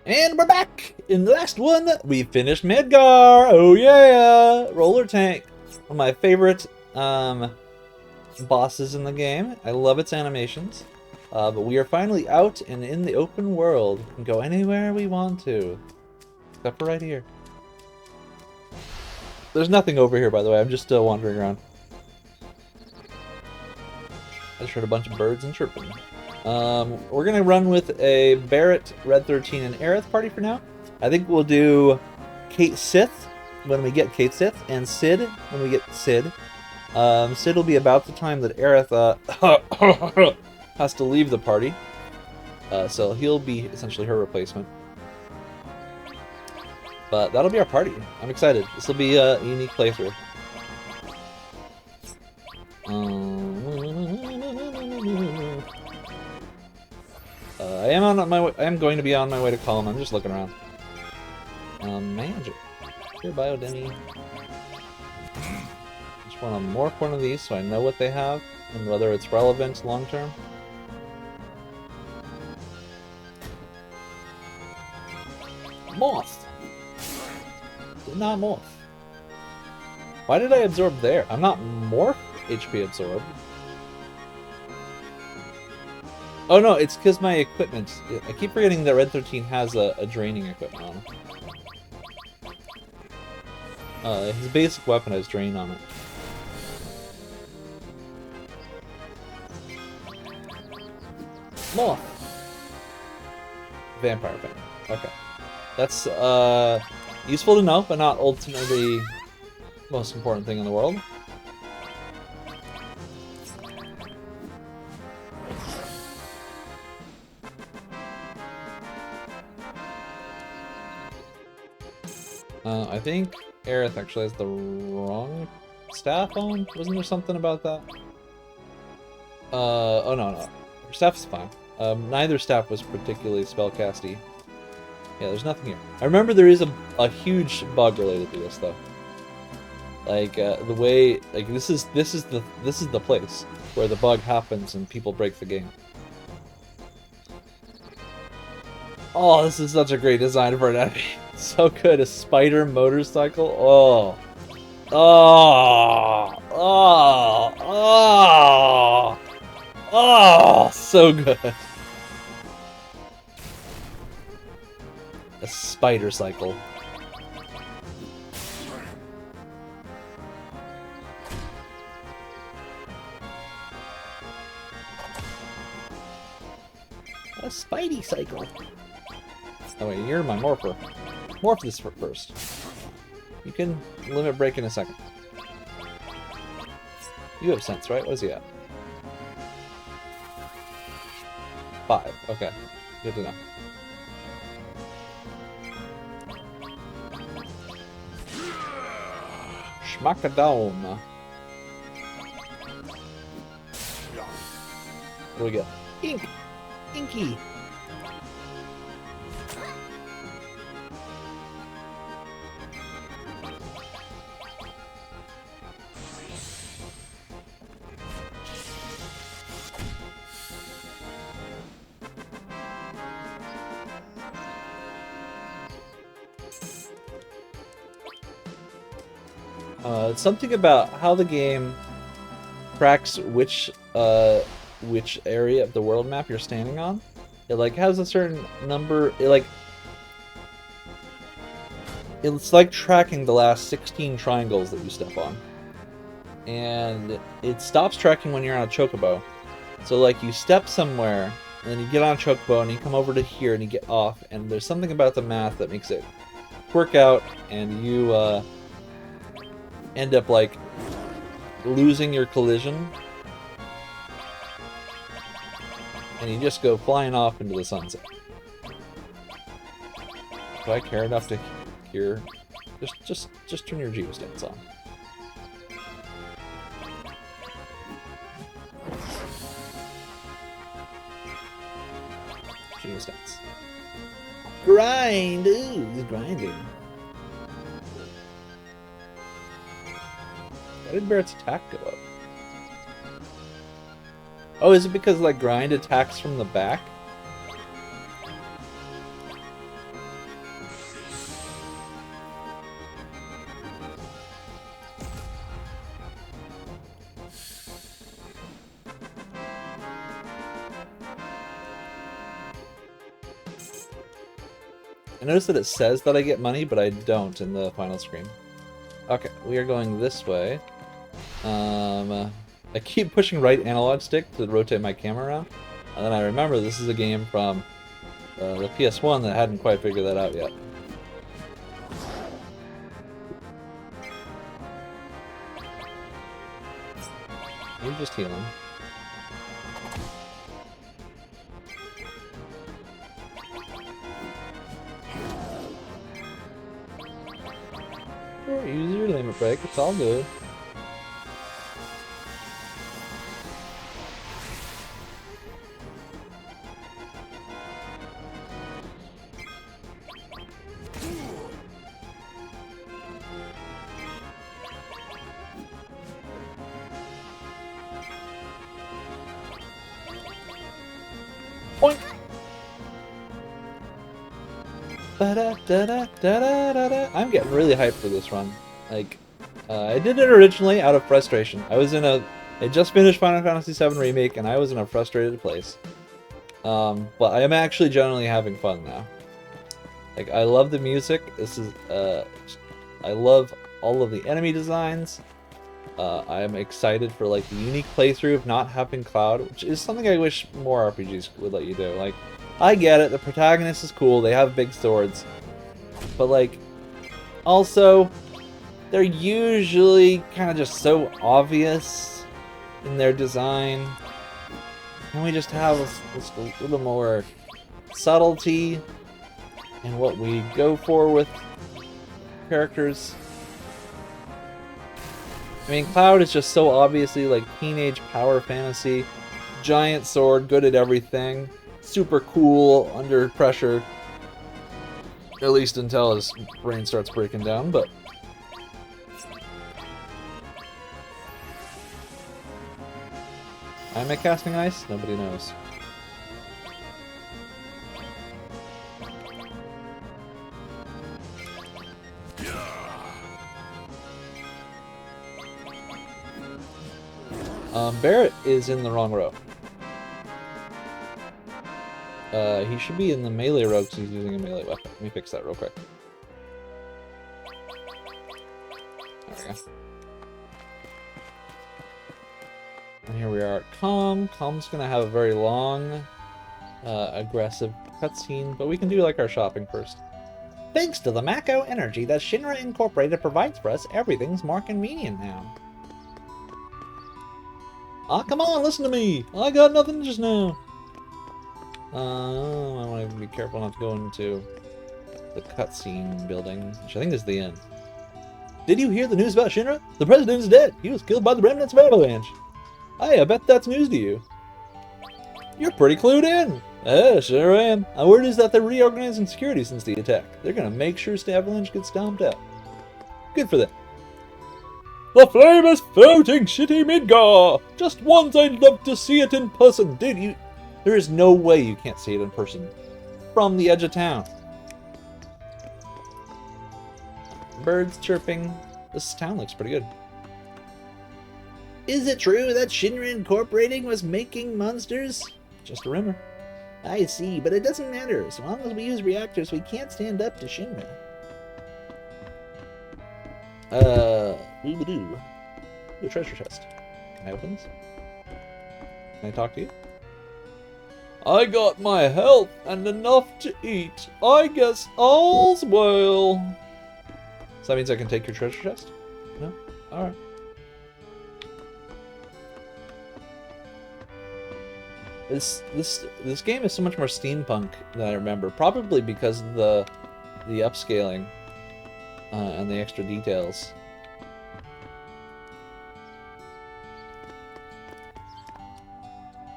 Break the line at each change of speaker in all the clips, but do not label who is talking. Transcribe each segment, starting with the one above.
And we're back! In the last one, we finished Midgar! Oh yeah! Roller Tank. One of my favorite bosses in the game. I love its animations. But we are finally out and in the open world. We can go anywhere we want to. Except for right here. There's nothing over here, by the way. I'm just still wandering around. I just heard a bunch of birds and chirping. We're gonna run with a Barret, Red 13, and Aerith party for now. I think we'll do Kate Sith when we get Kate Sith, and Sid when we get Sid. Sid will be about the time that Aerith has to leave the party. So he'll be essentially her replacement. But that'll be our party. I'm excited. This will be a unique playthrough. I am going to be on my way to Kalm. I'm just looking around. Magic. Here, Biodemi. Just want to morph one of these so I know what they have and whether it's relevant long term. Morph. Did not morph. Why did I absorb there? I'm not morph HP absorbed. Oh no, it's because my equipment. I keep forgetting that Red 13 has a draining equipment on it. His basic weapon has drain on it. Moth! Vampire fan. Okay. That's useful to know, but not ultimately the most important thing in the world. I think Aerith actually has the wrong staff on. Wasn't there something about that? Oh no. Her staff is fine. Neither staff was particularly spellcasty. Yeah, there's nothing here. I remember there is a huge bug related to this though. Like the way, like this is the place where the bug happens and people break the game. Oh, this is such a great design for an enemy. So good, a spider motorcycle. Oh. Oh. Oh. Oh. Oh, so good. A spider cycle. A Spidey cycle. Oh wait, you're my morpher. Morph this first. You can limit break in a second. You have sense, right? What is he at? 5. Okay. Good to know. Schmackadome. What do we get? Ink! Inky! It's something about how the game tracks which area of the world map you're standing on. It like has a certain number. It's like tracking the last 16 triangles that you step on, and it stops tracking when you're on a chocobo. So like you step somewhere, and then you get on a chocobo, and you come over to here, and you get off, and there's something about the math that makes it work out, and you end up like losing your collision, and you just go flying off into the sunset. Do I care enough to hear? Just turn your geostance on. Geostance. Grind! Ooh, he's grinding. Why did Barret's attack go up? Oh, is it because, like, grind attacks from the back? I notice that it says that I get money, but I don't in the final screen. Okay, we are going this way. I keep pushing right analog stick to rotate my camera around, and then I remember this is a game from the PS1 that hadn't quite figured that out yet. You just heal him. Sure, use your limit break, it's all good. Point. I'm getting really hyped for this run. Like, I did it originally out of frustration. I just finished Final Fantasy VII Remake, and I was in a frustrated place. But I am actually generally having fun now. Like, I love the music. I love all of the enemy designs. I am excited for, like, the unique playthrough of not having Cloud, which is something I wish more RPGs would let you do. Like, I get it, the protagonist is cool, they have big swords, but, like, also, they're usually kind of just so obvious in their design. Can we just have a little more subtlety in what we go for with characters? I mean, Cloud is just so obviously like teenage power fantasy, giant sword, good at everything, super cool under pressure, at least until his brain starts breaking down, but... Am I casting ice? Nobody knows. Barrett is in the wrong row. He should be in the melee row because he's using a melee weapon. Let me fix that real quick. There we go. And here we are at Kalm. Kalm's gonna have a very long, aggressive cutscene, but we can do like our shopping first. Thanks to the Mako energy that Shinra Incorporated provides for us, everything's more convenient now. Ah, come on, listen to me! I got nothing just now! I want to be careful not to go into the cutscene building, which I think is the end. Did you hear the news about Shinra? The president is dead! He was killed by the remnants of Avalanche! Hey, I bet that's news to you. You're pretty clued in! Sure am. Word is that they're reorganizing security since the attack. They're gonna make sure Avalanche gets stomped out. Good for them. The famous floating city Midgar! Just once I'd love to see it in person. Dude, there is no way you can't see it in person. From the edge of town. Birds chirping. This town looks pretty good. Is it true that Shinra Incorporating was making monsters? Just a rumor. I see, but it doesn't matter. As long as we use reactors, we can't stand up to Shinra. Woo-ba-doo. The treasure chest. Can I open this? Can I talk to you? I got my health and enough to eat. I guess all's well. So that means I can take your treasure chest? No? Alright. This game is so much more steampunk than I remember. Probably because of the upscaling and the extra details.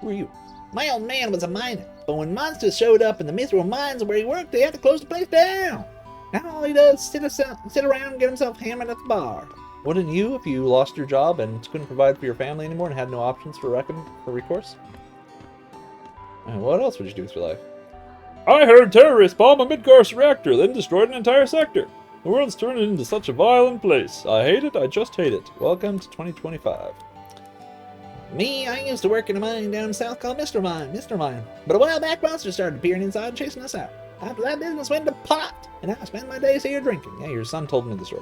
Who are you? My old man was a miner, but when monsters showed up in the miserable mines where he worked, they had to close the place down. Now all he does is sit around and get himself hammered at the bar. Wouldn't you if you lost your job and couldn't provide for your family anymore and had no options for recourse? And what else would you do with your life? I heard terrorists bomb a Midgar's reactor, then destroyed an entire sector. The world's turned into such a violent place. I hate it, I just hate it. Welcome to 2025. Me, I used to work in a mine down south called Mr. Mine. But a while back, monsters started appearing inside and chasing us out. After that business went to pot, and I spend my days here drinking. Yeah, your son told me the story.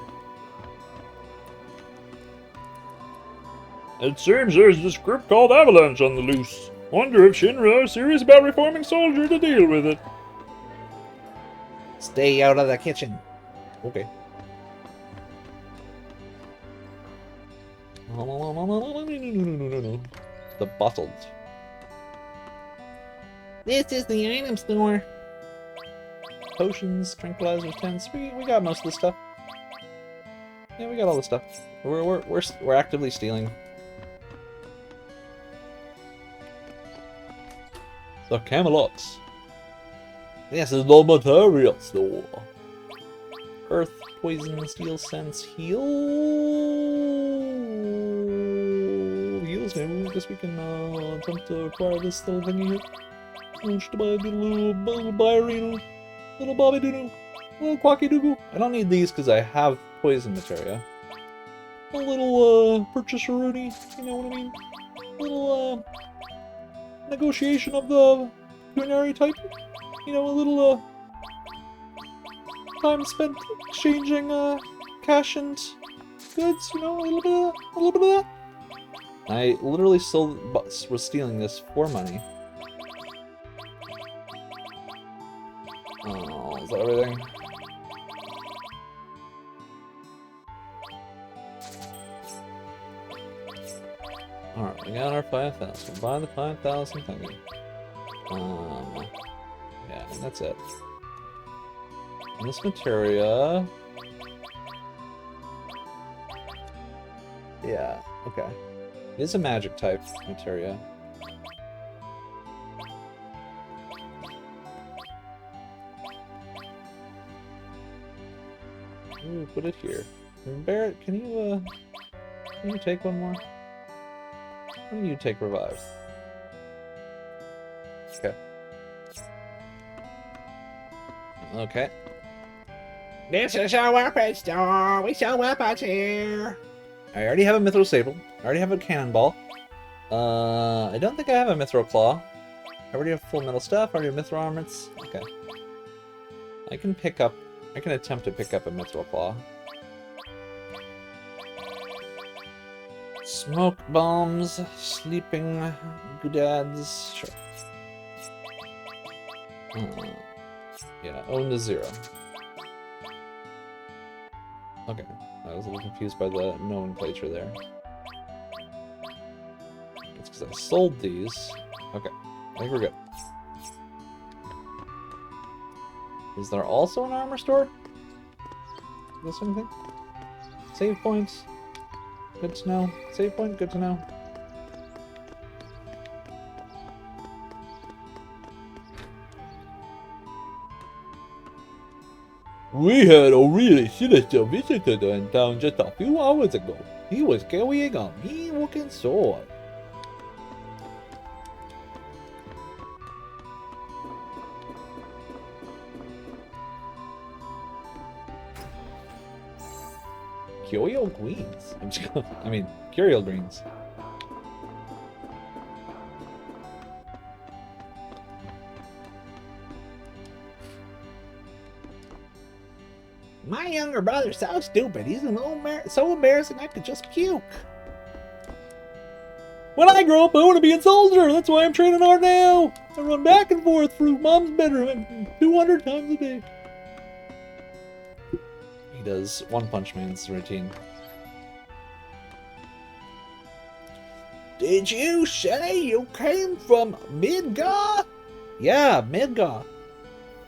It seems there's this group called Avalanche on the loose. Wonder if Shinra is serious about reforming Soldier to deal with it.
Stay out of the kitchen. Okay. The bottled. This is the item store. Potions, tranquilizers, tents. We got most of the stuff. Yeah, we got all the stuff. We're actively stealing. The Camelots. This is the material store. Earth, poison, steel, sense, heal. Heals. Maybe I guess we can attempt to acquire this little thingy here. Just to buy a little ballerina, little bobby doodoo, little quacky doogoo. I don't need these because I have poison materia. A little purchaser Rooney, you know what I mean? A little negotiation of the culinary type. You know, a little time spent exchanging cash and goods. You know, a little bit of that. I literally was stealing this for money. Oh, is that everything? Alright, we got our 5,000. We'll buy the 5,000 thingy. Yeah, and that's it. And this materia... Yeah, okay. It is a magic type materia. Ooh, put it here. Barrett, can you take one more? Why don't you take revive? Okay. Okay. This is our weapon store. We sell weapons here. I already have a mithril saber. I already have a cannonball. I don't think I have a mithril claw. I already have full metal stuff. I already have mithril armaments. Okay. I can attempt to pick up a mithril claw. Smoke bombs, sleeping goodads. Sure. Yeah, own to 0. Okay, I was a little confused by the nomenclature there. It's because I sold these. Okay, I think we're good. Is there also an armor store? Is this anything? Save points. Good to know. Save point, good to know. We had a really sinister visitor in town just a few hours ago. He was carrying a mean-looking sword. Curial greens. I mean, curial greens. My younger brother's so stupid. He's so embarrassing I could just puke. When I grow up, I want to be a soldier. That's why I'm training hard now. I run back and forth through mom's bedroom 200 times a day. He does One Punch Man's routine. Did you say you came from Midgar? Yeah, Midgar.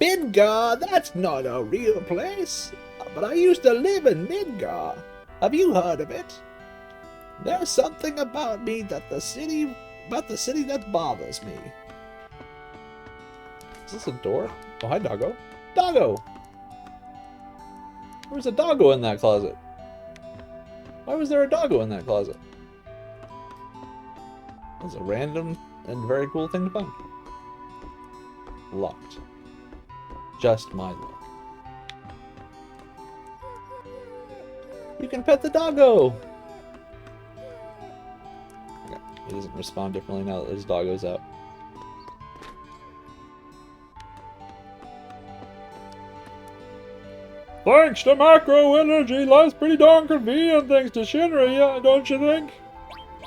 Midgar? That's not a real place. But I used to live in Midgar. Have you heard of it? There's something about me that the city that bothers me. Is this a door? Oh, hi, doggo. Doggo! There was a doggo in that closet. Why was there a doggo in that closet? That's a random and very cool thing to find. Locked. Just my luck. You can pet the doggo! Okay, he doesn't respond differently now that his doggo's out.
Thanks to macro energy, life's pretty darn convenient thanks to Shinra, yeah, don't you think?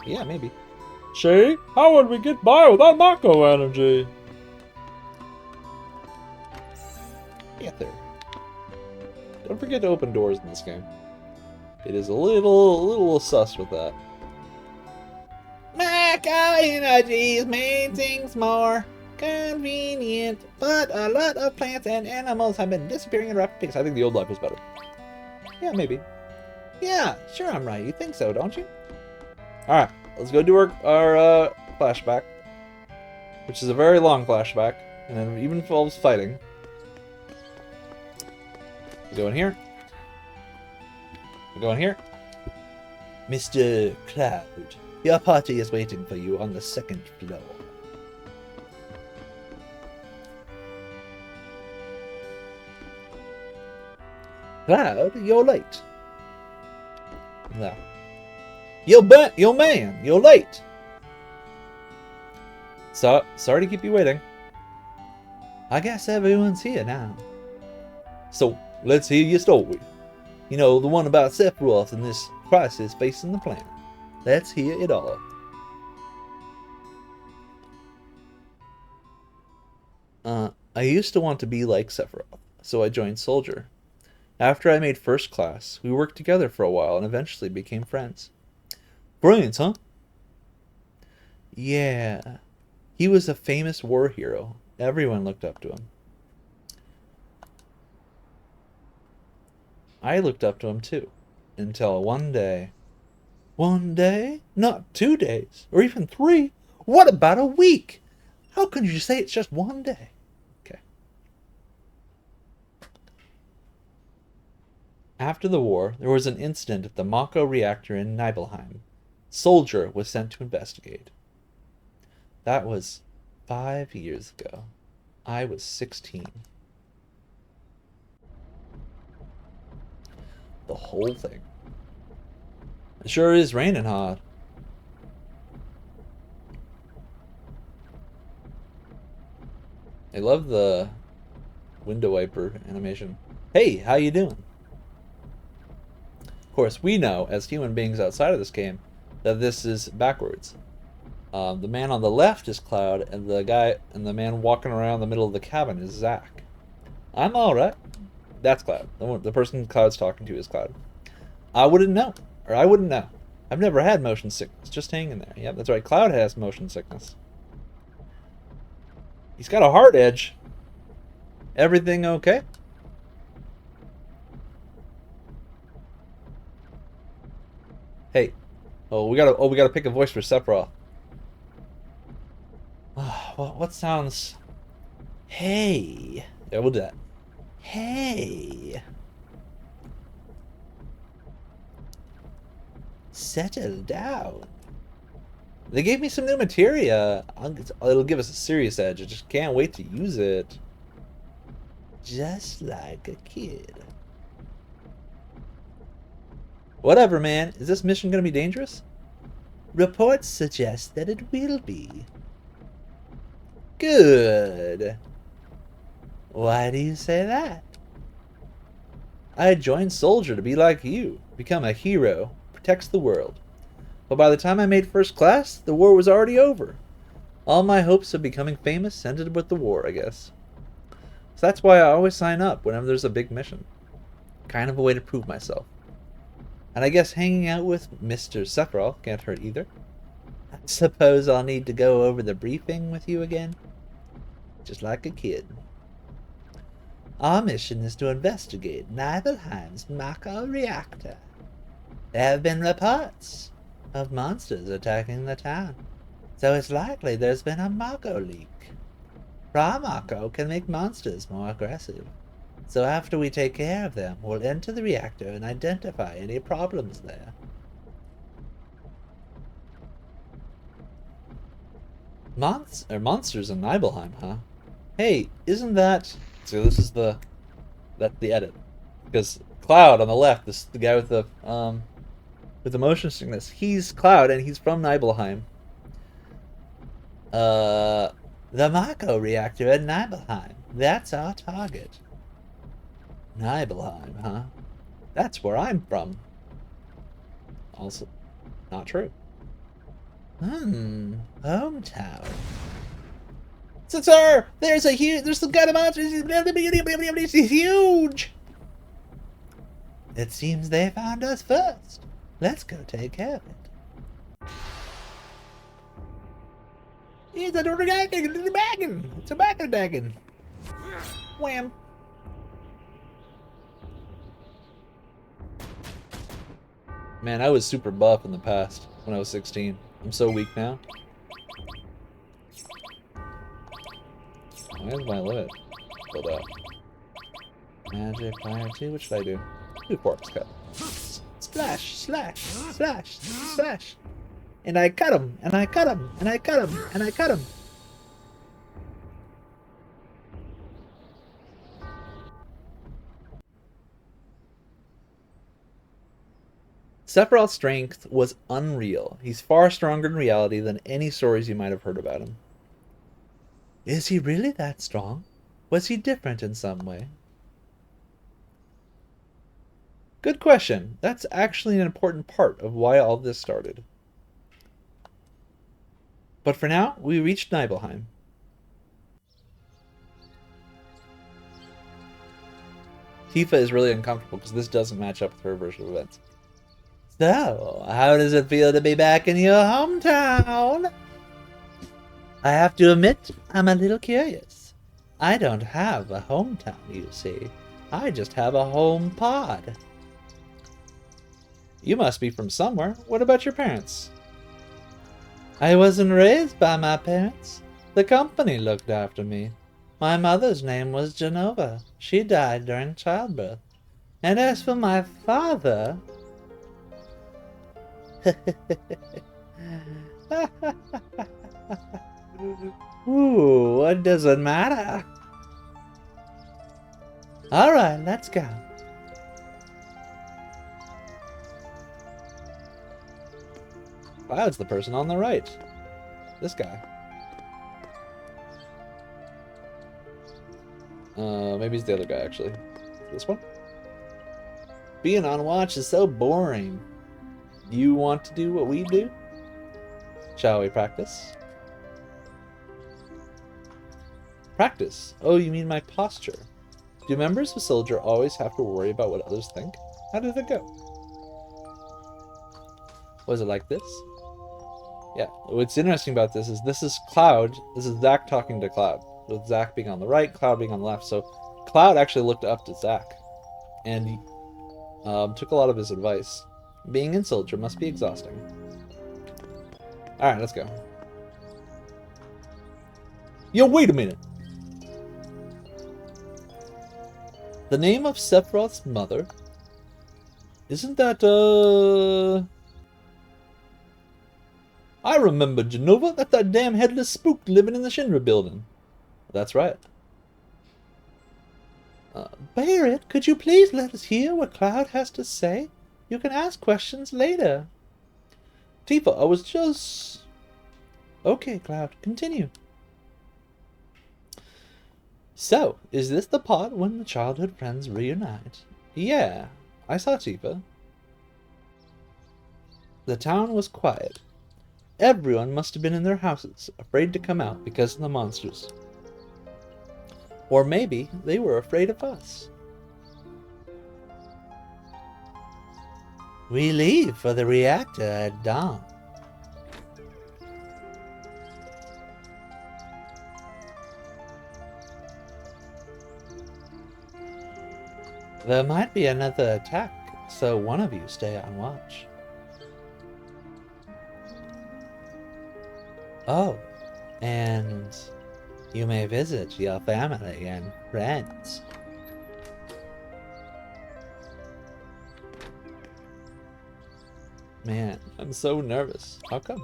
Yeah, maybe.
See? How would we get by without macro energy?
Get there. Don't forget to open doors in this game. It is a little sus with that. Macro energies made things more convenient, but a lot of plants and animals have been disappearing at a rapid pace. I think the old life was better. Yeah, maybe. Yeah, sure I'm right. You think so, don't you? Alright, let's go do our flashback. Which is a very long flashback, and it even involves fighting. We go in here. We go in here. Mr. Cloud, your party is waiting for you on the second floor. Cloud, you're late. No. You're man, you're late. So, sorry to keep you waiting. I guess everyone's here now. So, let's hear your story. You know, the one about Sephiroth and this crisis facing the planet. Let's hear it all. I used to want to be like Sephiroth, so I joined Soldier. After I made first class, we worked together for a while and eventually became friends. Friends, huh? Yeah. He was a famous war hero. Everyone looked up to him. I looked up to him too. Until one day... One day? Not 2 days. Or even 3. What about a week? How can you say it's just one day? Okay. After the war, there was an incident at the Mako reactor in Nibelheim. Soldier was sent to investigate. That was 5 years ago. I was 16. The whole thing. It sure is raining hard. I love the window wiper animation. Hey, how you doing? Of course, we know, as human beings outside of this game, that this is backwards. The man on the left is Cloud, and the man walking around the middle of the cabin is Zack. I'm alright. That's Cloud. The person Cloud's talking to is Cloud. I wouldn't know. Or I wouldn't know. I've never had motion sickness. Just hang in there. Yep, that's right. Cloud has motion sickness. He's got a hard edge. Everything okay? Hey. Oh, we gotta pick a voice for Sephiroth. Well, what sounds... Hey. Yeah, we'll do that. Hey. Settle down. They gave me some new materia. It'll give us a serious edge. I just can't wait to use it. Just like a kid. Whatever, man. Is this mission gonna be dangerous? Reports suggest that it will be. Good. Why do you say that? I joined Soldier to be like you. Become a hero. Protects the world. But by the time I made first class, the war was already over. All my hopes of becoming famous ended with the war, I guess. So that's why I always sign up whenever there's a big mission. Kind of a way to prove myself. And I guess hanging out with Mr. Sephiroth can't hurt either. I suppose I'll need to go over the briefing with you again. Just like a kid. Our mission is to investigate Nibelheim's Mako reactor. There have been reports of monsters attacking the town, so it's likely there's been a Mako leak. Raw Mako can make monsters more aggressive, so after we take care of them, we'll enter the reactor and identify any problems there. Monsters in Nibelheim, huh? Hey, isn't that... So this is that's the edit. Because Cloud on the left, the guy with the motion sickness, he's Cloud and he's from Nibelheim. The Mako reactor at Nibelheim. That's our target. Nibelheim, huh? That's where I'm from. Also, not true. Hometown. Sir, there's some kind of monster. He's huge. It seems they found us first. Let's go take care of it. It's a dragon. It's a back dragon. Wham. Man, I was super buff in the past when I was 16. I'm so weak now. Why is my limit filled out? Magic, fire 2, what should I do? Do corpse cut. Slash, slash, slash, slash. And I cut him, and I cut him, and I cut him, and I cut him. Sephiroth's strength was unreal. He's far stronger in reality than any stories you might have heard about him. Is he really that strong? Was he different in some way? Good question. That's actually an important part of why all this started. But for now, we reached Nibelheim. Tifa is really uncomfortable because this doesn't match up with her version of events. So, how does it feel to be back in your hometown? I have to admit, I'm a little curious. I don't have a hometown, you see. I just have a home pod. You must be from somewhere. What about your parents? I wasn't raised by my parents. The company looked after me. My mother's name was Genova. She died during childbirth. And as for my father... Ooh, what does it matter? Alright, let's go. Cloud's the person on the right. This guy. Maybe it's the other guy, actually. This one? Being on watch is so boring. You want to do what we do? Shall we practice? Practice? Oh, you mean my posture. Do members of Soldier always have to worry about what others think? How did it go? Was it like this? Yeah, what's interesting about this is Cloud, this is Zack talking to Cloud, with Zack being on the right, Cloud being on the left, so Cloud actually looked up to Zack, and he took a lot of his advice. Being in Soldier must be exhausting. Alright, let's go. Yo, wait a minute! The name of Sephiroth's mother? Isn't that, I remember Genova. That's that damn headless spook living in the Shinra building. That's right. Barret, could you please let us hear what Cloud has to say? You can ask questions later. Tifa, I was just... Okay, Cloud, continue. So, is this the part when the childhood friends reunite? Yeah, I saw Tifa. The town was quiet. Everyone must have been in their houses, afraid to come out because of the monsters. Or maybe they were afraid of us. We leave for the reactor at dawn. There might be another attack, so one of you stay on watch. Oh, and you may visit your family and friends. Man, I'm so nervous. How come?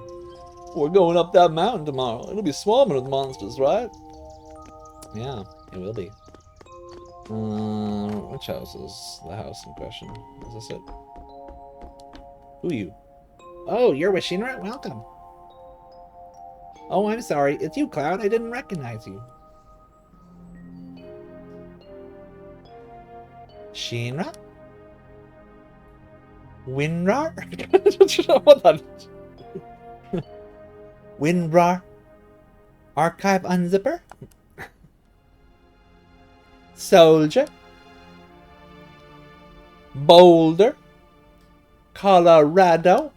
We're going up that mountain tomorrow. It'll be swarming with monsters, right? Yeah, it will be. Which house is the house in question? Is this it? Who are you? Oh, you're with Shinra? Welcome. Oh, I'm sorry. It's you, Cloud. I didn't recognize you. Shinra? Winrar? What the? Winrar? Archive unzipper? Soldier? Boulder? Colorado?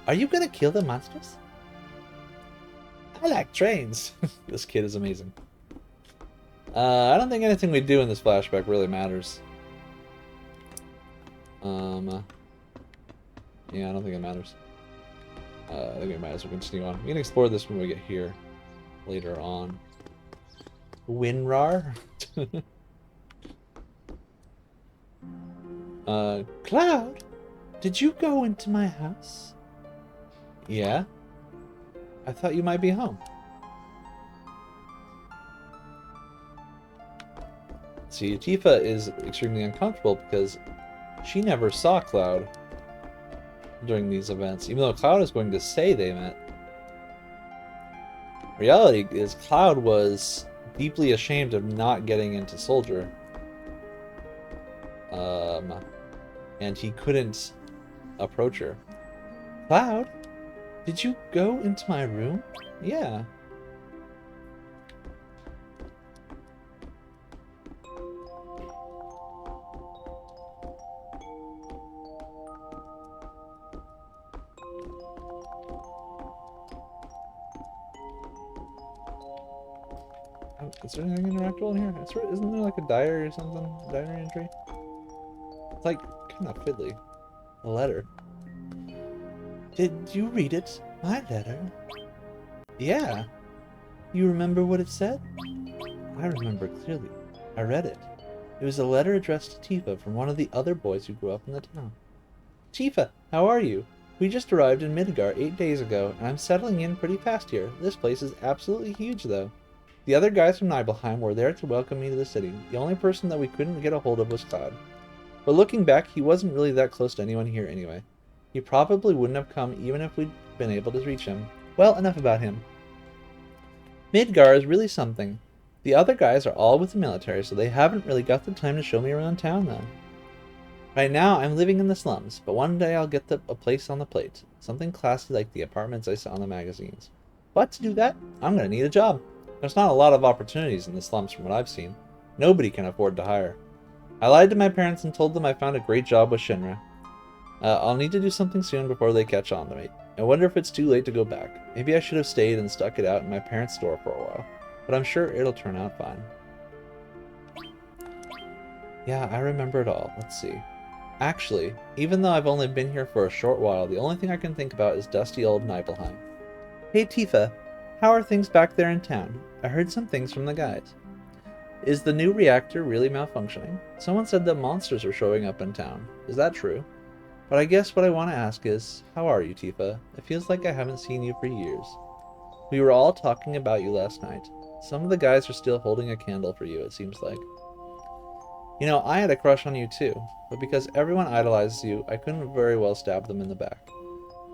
Are you gonna kill the monsters? I like trains. This kid is amazing. I don't think anything we do in this flashback really matters. Yeah, I don't think it matters. I think we might as well continue on. We can explore this when we get here later on. Winrar? Cloud? Did you go into my house? Yeah? I thought you might be home. See, Tifa is extremely uncomfortable because she never saw Cloud during these events, even though Cloud is going to say they met. Reality is Cloud was deeply ashamed of not getting into Soldier. And he couldn't approach her. Cloud, did you go into my room? Yeah. Oh, is there anything interactable in here? Isn't there like a diary or something? A diary entry? It's like kind of fiddly. A letter. Did you read it? My letter? Yeah. You remember what it said? I remember clearly. I read it. It was a letter addressed to Tifa from one of the other boys who grew up in the town. Tifa, how are you? We just arrived in Midgar 8 days ago, and I'm settling in pretty fast here. This place is absolutely huge, though. The other guys from Nibelheim were there to welcome me to the city. The only person that we couldn't get a hold of was Cloud. But looking back, he wasn't really that close to anyone here anyway. He probably wouldn't have come even if we'd been able to reach him. Well, enough about him. Midgar is really something. The other guys are all with the military, so they haven't really got the time to show me around town, though. Right now, I'm living in the slums, but one day I'll get a place on the plate. Something classy like the apartments I saw in the magazines. But to do that, I'm gonna need a job. There's not a lot of opportunities in the slums from what I've seen. Nobody can afford to hire. I lied to my parents and told them I found a great job with Shinra. I'll need to do something soon before they catch on to me. I wonder if it's too late to go back. Maybe I should have stayed and stuck it out in my parents' store for a while. But I'm sure it'll turn out fine. Yeah, I remember it all. Let's see. Actually, even though I've only been here for a short while, the only thing I can think about is dusty old Nibelheim. Hey Tifa, how are things back there in town? I heard some things from the guys. Is the new reactor really malfunctioning? Someone said that monsters are showing up in town. Is that true? But I guess what I want to ask is, how are you, Tifa? It feels like I haven't seen you for years. We were all talking about you last night. Some of the guys are still holding a candle for you, it seems like. You know, I had a crush on you too, but because everyone idolizes you, I couldn't very well stab them in the back.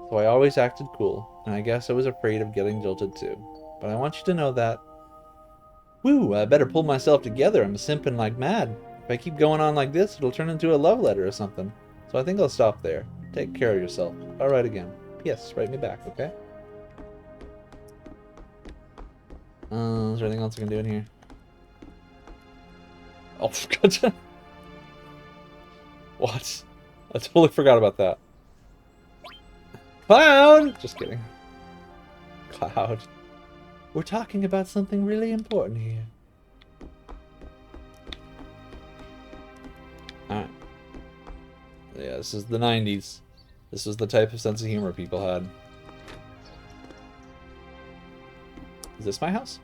So I always acted cool, and I guess I was afraid of getting jilted too. But I want you to know that... Woo, I better pull myself together, I'm simping like mad. If I keep going on like this, it'll turn into a love letter or something. So I think I'll stop there. Take care of yourself. I'll write again. P.S. Write me back, okay? Is there anything else I can do in here? Oh, God. What? I totally forgot about that. Cloud! Just kidding. Cloud. We're talking about something really important here. Alright. Yeah, this is the 90s. This was the type of sense of humor people had. Is this my house?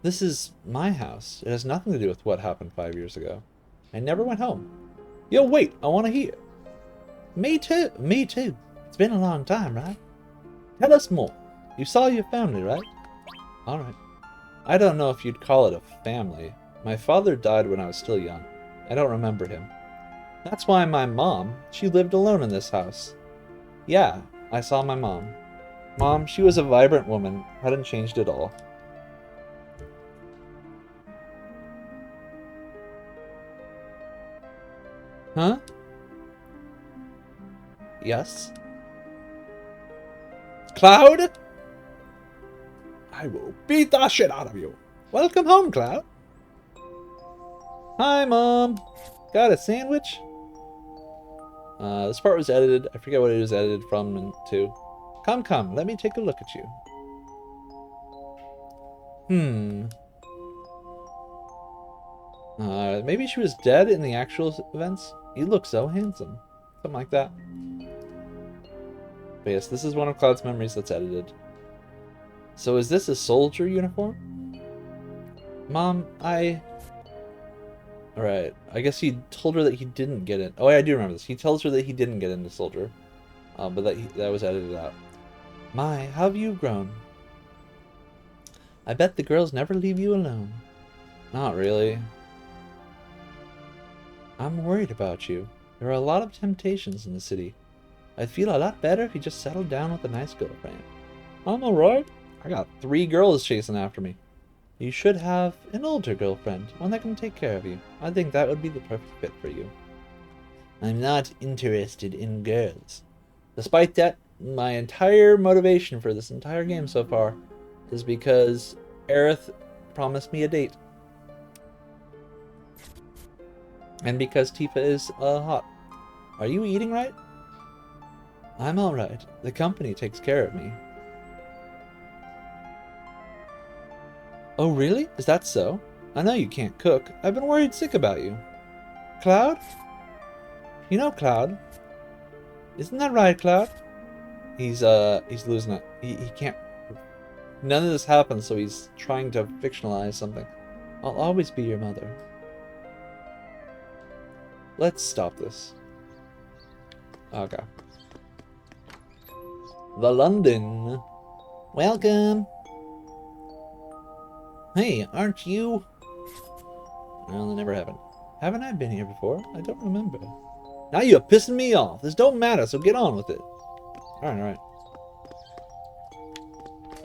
This is my house. It has nothing to do with what happened 5 years ago. I never went home. Yo, wait, I want to hear. Me too. Me too. It's been a long time, right? Tell us more. You saw your family, right? Alright. I don't know if you'd call it a family. My father died when I was still young. I don't remember him. That's why my mom, she lived alone in this house. Yeah, I saw my mom. Mom, she was a vibrant woman. Hadn't changed at all. Huh? Yes? Cloud? I will beat the shit out of you. Welcome home, Cloud. Hi, Mom. Got a sandwich? This part was edited. I forget what it was edited from and to. Come, let me take a look at you. Maybe she was dead in the actual events? You look so handsome. Something like that. But yes, this is one of Cloud's memories that's edited. So is this a soldier uniform? Mom, Alright, I guess he told her that he didn't get it. Oh, yeah, I do remember this. He tells her that he didn't get into soldier. But that was edited out. My, how have you grown? I bet the girls never leave you alone. Not really. I'm worried about you. There are a lot of temptations in the city. I'd feel a lot better if you just settled down with a nice girlfriend. I'm alright. I got 3 girls chasing after me. You should have an older girlfriend, one that can take care of you. I think that would be the perfect fit for you. I'm not interested in girls. Despite that, my entire motivation for this entire game so far is because Aerith promised me a date. And because Tifa is hot. Are you eating right? I'm alright. The company takes care of me. Oh, really? Is that so? I know you can't cook. I've been worried sick about you. Cloud? You know Cloud. Isn't that right, Cloud? He's losing it. He can't... None of this happens, so he's trying to fictionalize something. I'll always be your mother. Let's stop this. Okay. The London. Welcome. Hey, aren't you? Well, that never happened. Haven't I been here before? I don't remember. Now you're pissing me off. This don't matter, so get on with it. Alright.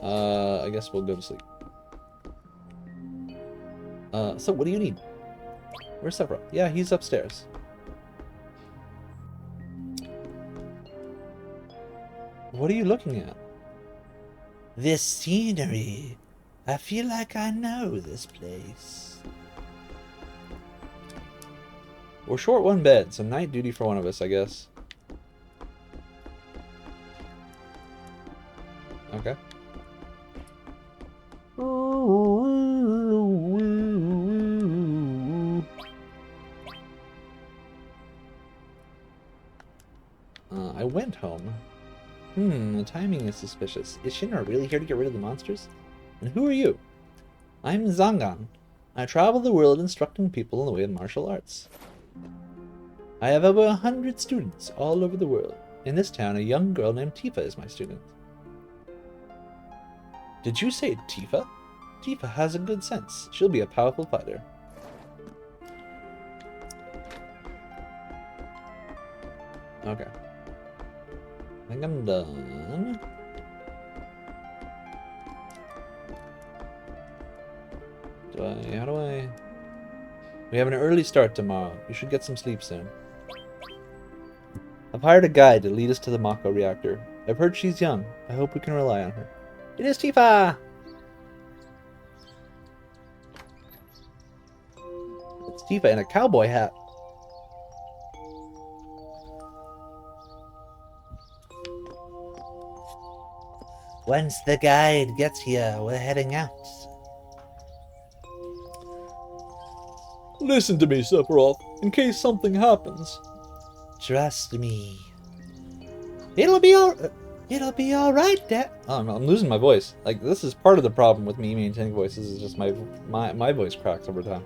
I guess we'll go to sleep. So what do you need? Where's Sephiroth? Yeah, he's upstairs. What are you looking at? This scenery. I feel like I know this place. We're short one bed, so night duty for one of us, I guess. Okay. I went home. The timing is suspicious. Is Shinra really here to get rid of the monsters? And who are you? I'm Zangan. I travel the world instructing people in the way of martial arts. I have over 100 students all over the world. In this town, a young girl named Tifa is my student. Did you say Tifa? Tifa has a good sense. She'll be a powerful fighter. Okay. I think I'm done. How do I... We have an early start tomorrow. You should get some sleep soon. I've hired a guide to lead us to the Mako reactor. I've heard she's young. I hope we can rely on her. It is Tifa! It's Tifa in a cowboy hat. Once the guide gets here, we're heading out. Listen to me, Sephiroth, in case something happens. Trust me. It'll be alright, Dad. Oh, I'm losing my voice. Like, this is part of the problem with me maintaining voices, is just my voice cracks over time.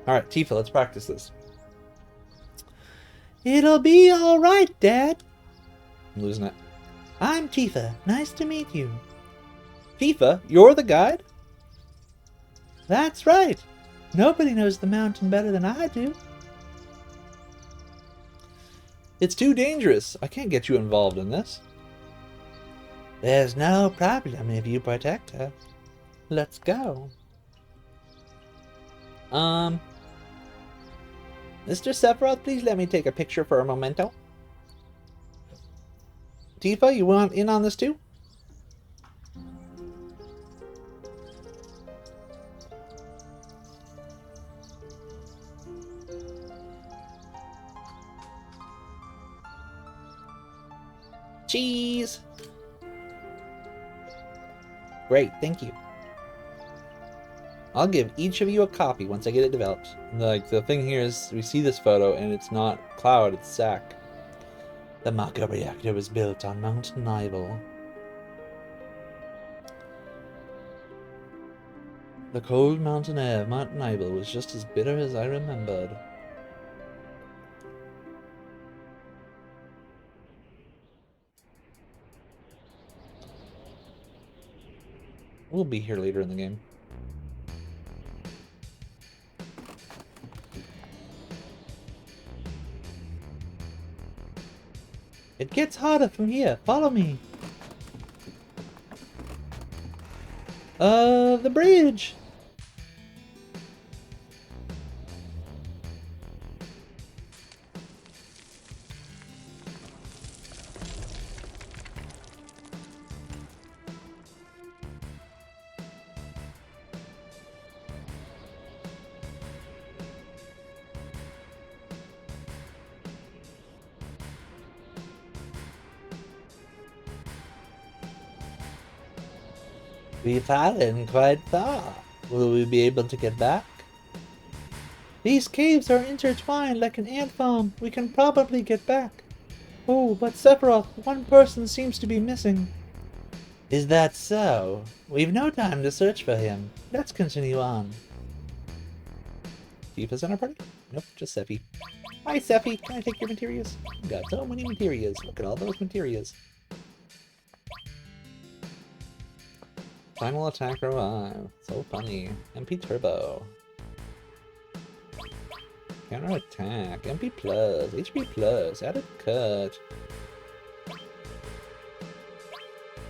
Alright, Tifa, let's practice this. It'll be alright, Dad. I'm losing it. I'm Tifa. Nice to meet you. Tifa, you're the guide? That's right. Nobody knows the mountain better than I do. It's too dangerous. I can't get you involved in this. There's no problem if you protect her. Let's go. Mr. Sephiroth, please let me take a picture for a memento. Tifa, you want in on this too? Cheese! Great, thank you. I'll give each of you a copy once I get it developed. Like, the thing here is, we see this photo, and it's not Cloud, it's Zack. The Maka reactor was built on Mount Nibel. The cold mountain air of Mount Nibel was just as bitter as I remembered. We'll be here later in the game. It gets harder from here. Follow me. The bridge. We've fallen quite far. Will we be able to get back? These caves are intertwined like an ant farm. We can probably get back. Oh, but Sephiroth, one person seems to be missing. Is that so? We've no time to search for him. Let's continue on. Tifa's in our party? Nope, just Sephi. Hi, Sephi. Can I take your materials? Got so many materials. Look at all those materials. Final attack revive. So funny. MP turbo. Counter attack. MP plus. HP plus. Added cut.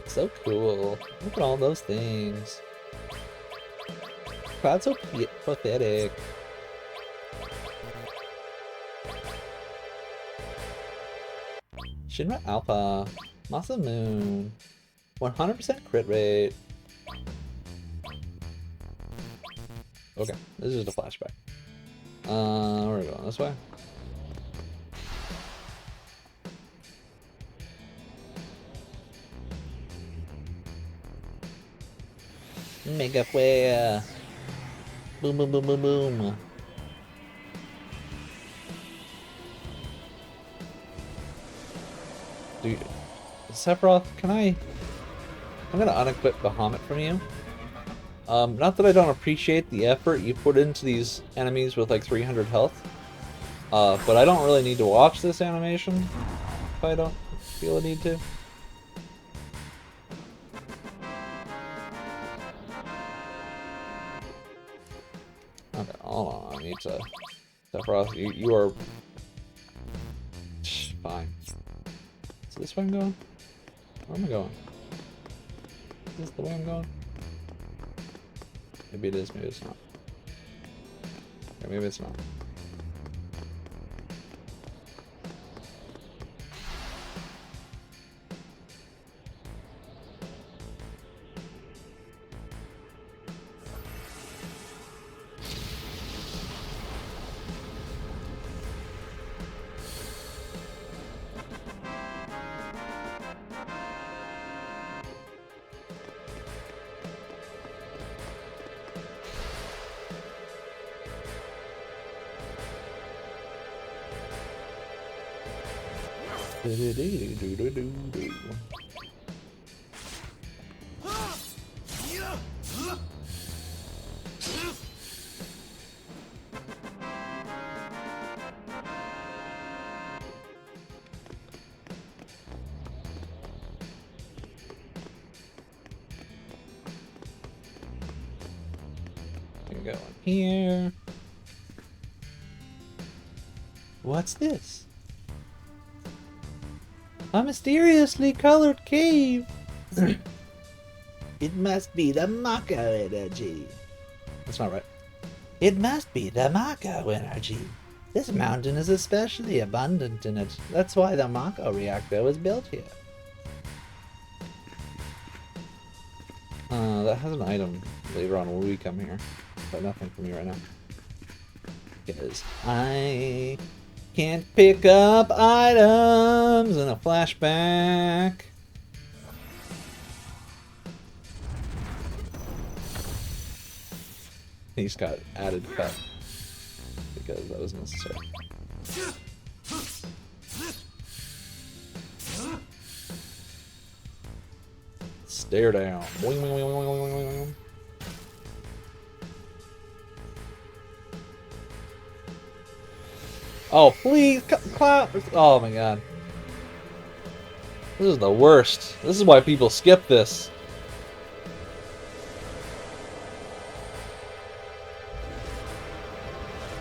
So cool. Look at all those things. Cloud's so pathetic. Shinra Alpha. Masa Moon. 100% crit rate. Okay, this is just a flashback. Where are we going? This way? Mega flare! Boom, boom, boom, boom, boom. Dude, Sephiroth, I'm gonna unequip Bahamut from you. Not that I don't appreciate the effort you put into these enemies with like 300 health, but I don't really need to watch this animation if I don't feel a need to. Okay, hold on, I need to... Sephiroth, you are... fine. Is this way I'm going? Where am I going? Is this the way I'm going? Maybe it is, maybe it's not. Or maybe it's not. Go in here. What's this? A mysteriously colored cave. It must be the Mako energy. That's not right. It must be the Mako energy. This mountain is especially abundant in it. That's why the Mako reactor was built here. That has an item later on when we come here. But nothing for me right now. Because I can't pick up items in a flashback. He's got added cut. Because that was necessary. Stare down. Boing, boing, boing, boing, boing, boing, boing. Oh, please, clap! Oh my god. This is the worst. This is why people skip this.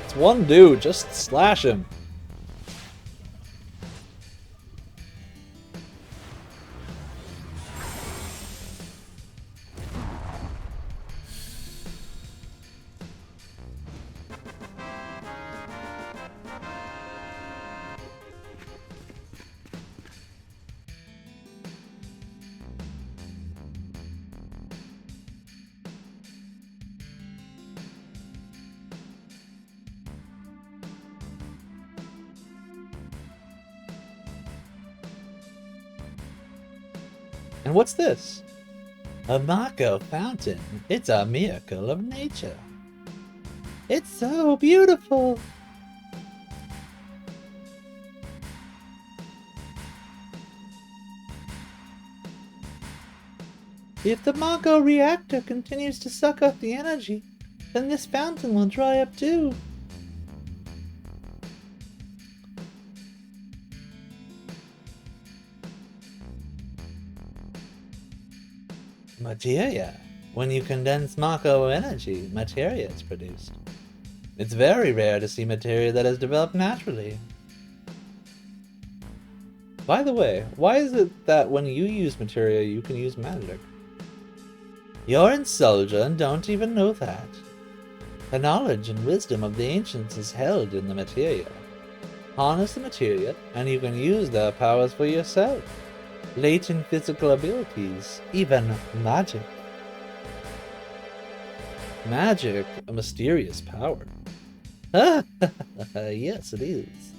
It's one dude, just slash him. And what's this? A Mako fountain. It's a miracle of nature. It's so beautiful. If the Mako reactor continues to suck up the energy, then this fountain will dry up too. Materia. When you condense Mako energy, materia is produced. It's very rare to see materia that has developed naturally. By the way, why is it that when you use materia, you can use magic? You're in Soldier and don't even know that. The knowledge and wisdom of the ancients is held in the materia. Harness the materia, and you can use their powers for yourself. Latent physical abilities, even magic. Magic, a mysterious power. Yes, it is.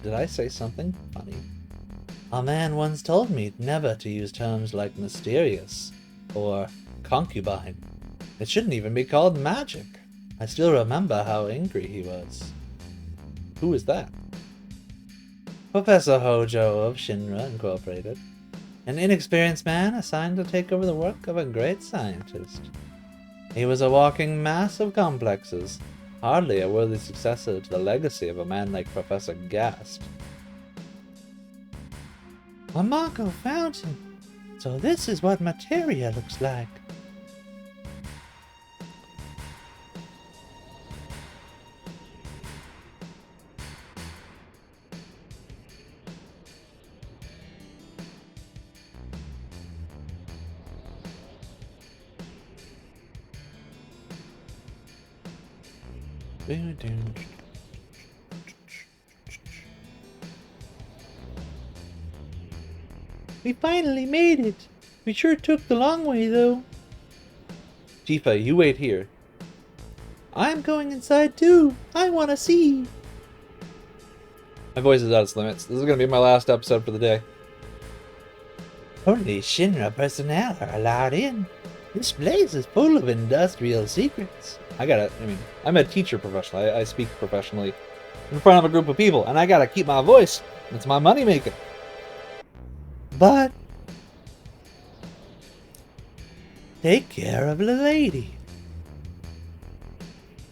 Did I say something funny? A man once told me never to use terms like mysterious or concubine. It shouldn't even be called magic. I still remember how angry he was. Who is that? Professor Hojo of Shinra Incorporated. An inexperienced man assigned to take over the work of a great scientist. He was a walking mass of complexes, hardly a worthy successor to the legacy of a man like Professor Gast. A Mako fountain! So this is what materia looks like. We finally made it. We sure took the long way, though. Tifa, you wait here. I'm going inside, too. I want to see. My voice is at its limits. This is going to be my last episode for the day. Only Shinra personnel are allowed in. This place is full of industrial secrets. I'm a teacher professionally. I speak professionally in front of a group of people, and I gotta keep my voice. It's my moneymaker. But take care of the lady.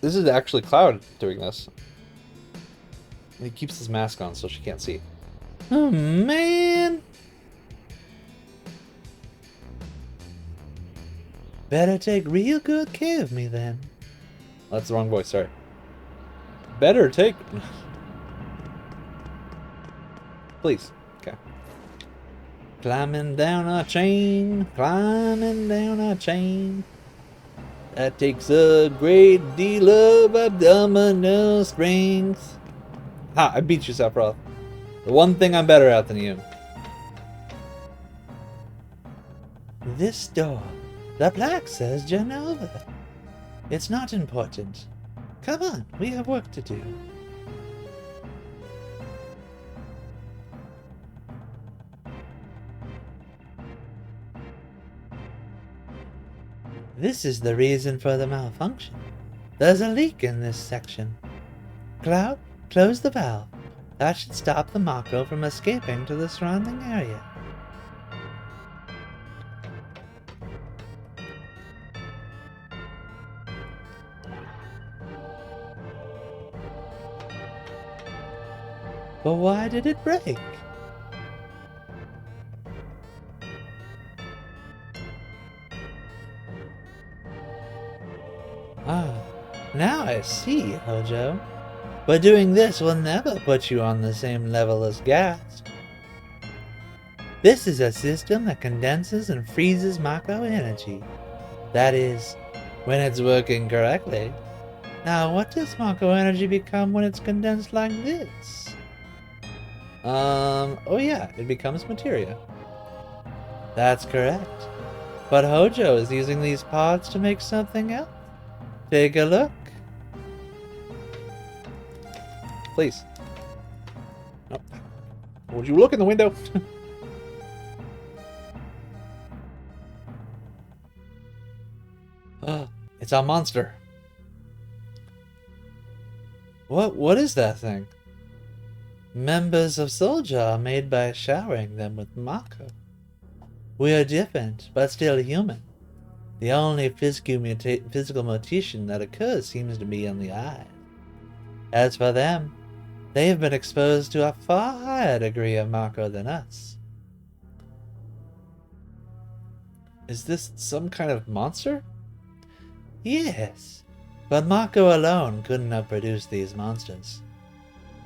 This is actually Cloud doing this. He keeps his mask on so she can't see. Oh, man. Better take real good care of me then. That's the wrong voice, sorry. Better take... Please. Okay. Climbing down a chain, climbing down a chain. That takes a great deal of abdominal strength. Ha, I beat you, Sephiroth. The one thing I'm better at than you. This door. The plaque says Genova. It's not important. Come on, we have work to do. This is the reason for the malfunction. There's a leak in this section. Cloud, close the valve. That should stop the Mako from escaping to the surrounding area. But why did it break? Ah, now I see, Hojo. But doing this will never put you on the same level as gas. This is a system that condenses and freezes Mako energy. That is, when it's working correctly. Now, what does Mako energy become when it's condensed like this? Oh yeah, it becomes materia. That's correct. But Hojo is using these pods to make something else. Take a look. Please. Oh. Would you look in the window? It's a monster. What is that thing? Members of Soldier are made by showering them with Mako. We are different, but still human. The only physical mutation that occurs seems to be in the eye. As for them, they have been exposed to a far higher degree of Mako than us. Is this some kind of monster? Yes, but Mako alone couldn't have produced these monsters.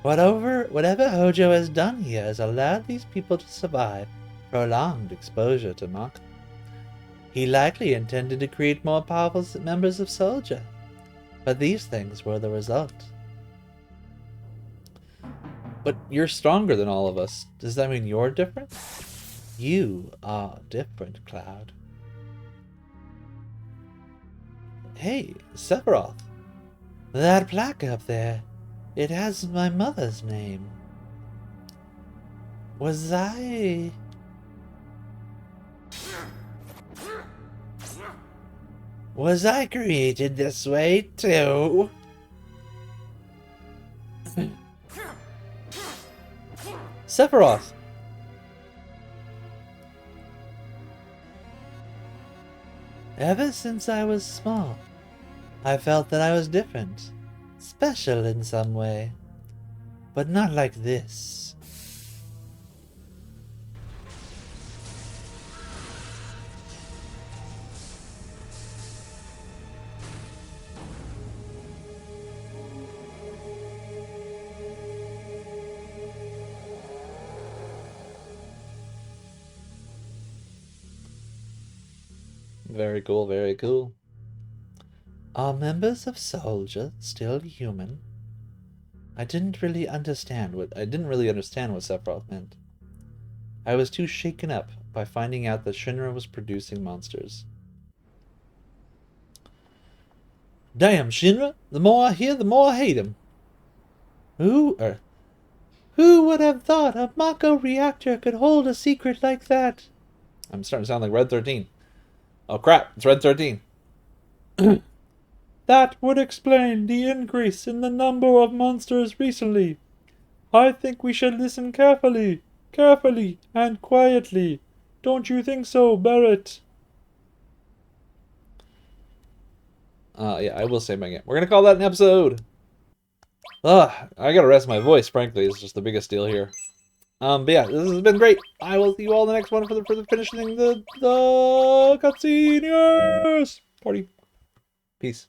Whatever Hojo has done here has allowed these people to survive prolonged exposure to Mako. He likely intended to create more powerful members of Soldier, but these things were the result. But you're stronger than all of us. Does that mean you're different? You are different, Cloud. Hey, Sephiroth. That plaque up there. It has my mother's name. Was I created this way too? Sephiroth! Ever since I was small, I felt that I was different, special in some way, but not like this. Very cool, very cool. Are members of Soldier still human? I didn't really understand what Sephiroth meant. I was too shaken up by finding out that Shinra was producing monsters. Damn, Shinra! The more I hear, the more I hate him. Who would have thought a Mako reactor could hold a secret like that? I'm starting to sound like Red 13. Oh crap, it's Red 13.
That would explain the increase in the number of monsters recently. I think we should listen carefully and quietly. Don't you think so, Barrett?
Yeah, I will say my game. We're gonna call that an episode. I gotta rest my voice, frankly. It's just the biggest deal here. But yeah, this has been great. I will see you all in the next one for the finishing the cutscene. Yes! Party. Peace.